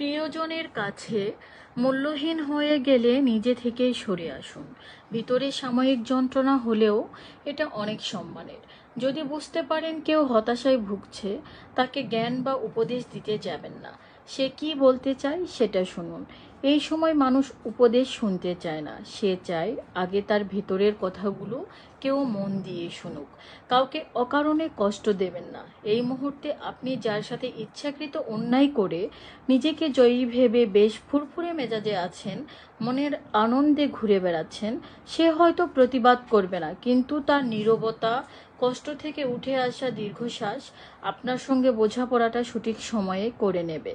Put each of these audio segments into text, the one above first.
প্রিয়জনের কাছে মূল্যহীন হয়ে গেলে নিজে থেকেই সরে আসুন। ভিতরে সাময়িক যন্ত্রণা হলেও এটা অনেক সম্মানের। যদি বুঝতে পারেন কেউ হতাশায় ভুগছে, তাকে জ্ঞান বা উপদেশ দিতে যাবেন না। সে কি বলতে চায় সেটা শুনুন। এই সময় মানুষ উপদেশ শুনতে চায় না, সে চায় আগে তার ভিতরের কথাগুলো কেউ মন দিয়ে শুনুক। কাউকে অকারণে কষ্ট দেবেন না। এই মুহূর্তে আপনি যার সাথে ইচ্ছাকৃত অন্যায় করে নিজেকে জয়ী ভেবে বেশ ফুরফুরে মেজাজে আছেন, মনের আনন্দে ঘুরে বেড়াচ্ছেন, সে হয়তো প্রতিবাদ করবে না, কিন্তু তার নীরবতা, কষ্ট থেকে উঠে আসা দীর্ঘশ্বাস আপনার সঙ্গে বোঝাপড়াটা সঠিক সময়ে করে নেবে।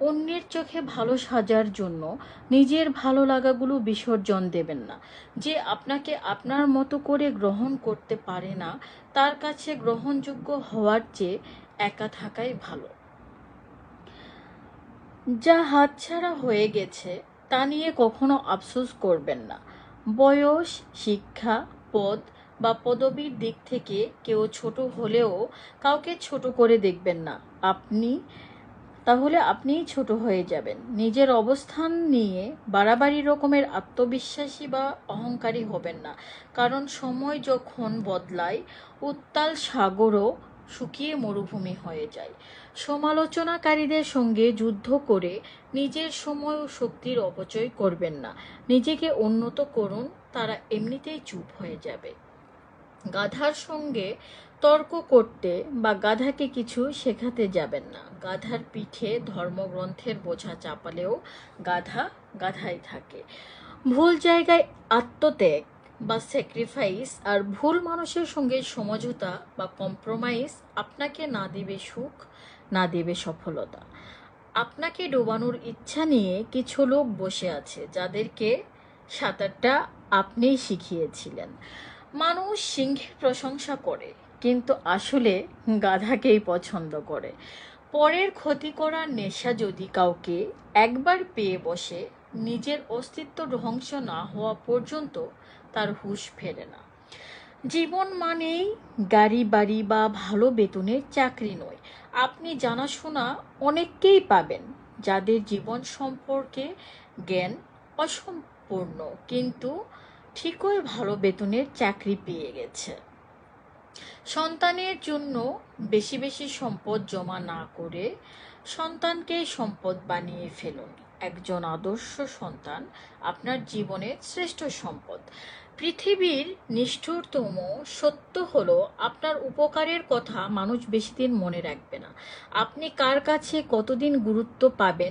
অন্যের চোখে ভালো সাজার জন্য নিজের ভালো লাগাগুলো বিসর্জন দেবেন না। যে আপনাকে আপনার মতো করে গ্রহণ করতে পারে না, তার কাছে গ্রহণযোগ্য হওয়ার চেয়ে একা থাকাই ভালো। যা হাতছাড়া হয়ে গেছে তা নিয়ে কখনো আফসোস করবেন না। বয়স, শিক্ষা, পদ বা পদবীর দিক থেকে কেউ ছোট হলেও কাউকে ছোট করে দেখবেন না। তাহলে আপনিই ছোট হয়ে যাবেন। নিজের অবস্থান নিয়ে বাড়াবাড়ি রকমের আত্মবিশ্বাসী বা অহংকারী হবেন না, কারণ সময় যখন বদলায় উত্তাল সাগরও শুকিয়ে মরুভূমি হয়ে যায়। সমালোচনাকারীদের সঙ্গে যুদ্ধ করে নিজের সময় ও শক্তির অপচয় করবেন না। নিজেকে উন্নত করুন, তারা এমনিতেই চুপ হয়ে যাবে। গাধার সঙ্গে তর্ক করতে বা গাধাকে কিছু শেখাতে যাবেন না। গাধার পিঠে ধর্মগ্রন্থের বোঝা চাপালেও গাধা গাধাই থাকে। ভুল জায়গায় আত্মত্যাগ বা স্যাক্রিফাইস আর ভুল মানুষের সঙ্গে সমঝোতা বা কম্প্রোমাইজ আপনাকে না দেবে সুখ, না দেবে সফলতা। আপনাকে ডোবানোর ইচ্ছা নিয়ে কিছু লোক বসে আছে, যাদেরকে সাঁতারটা আপনিই শিখিয়েছিলেন। মানুষ সিংহের প্রশংসা করে, কিন্তু আসলে গাধাকেই পছন্দ করে। পরের ক্ষতি করার নেশা যদি কাউকে একবার পেয়ে বসে, নিজের অস্তিত্ব ধ্বংস না হওয়া পর্যন্ত তার হুঁশ ফেরে না। জীবন মানেই গাড়ি বাড়ি বা ভালো বেতনের চাকরি নয়। আপনি জানাশোনা অনেককেই পাবেন, যাদের জীবন সম্পর্কে জ্ঞান অসম্পূর্ণ, কিন্তু ঠিকই ভালো বেতনের চাকরি পেয়ে গেছে। সন্তানের জন্য বেশি বেশি সম্পদ জমা না করে সন্তানকে সম্পদ বানিয়ে ফেলুন। একজন আদর্শ সন্তান আপনার জীবনের শ্রেষ্ঠ সম্পদ। পৃথিবীর নিষ্ঠুরতম সত্য হলো, আপনার উপকারের কথা মানুষ বেশি দিন মনে রাখবে না। আপনি কার কাছে কতদিন গুরুত্ব পাবেন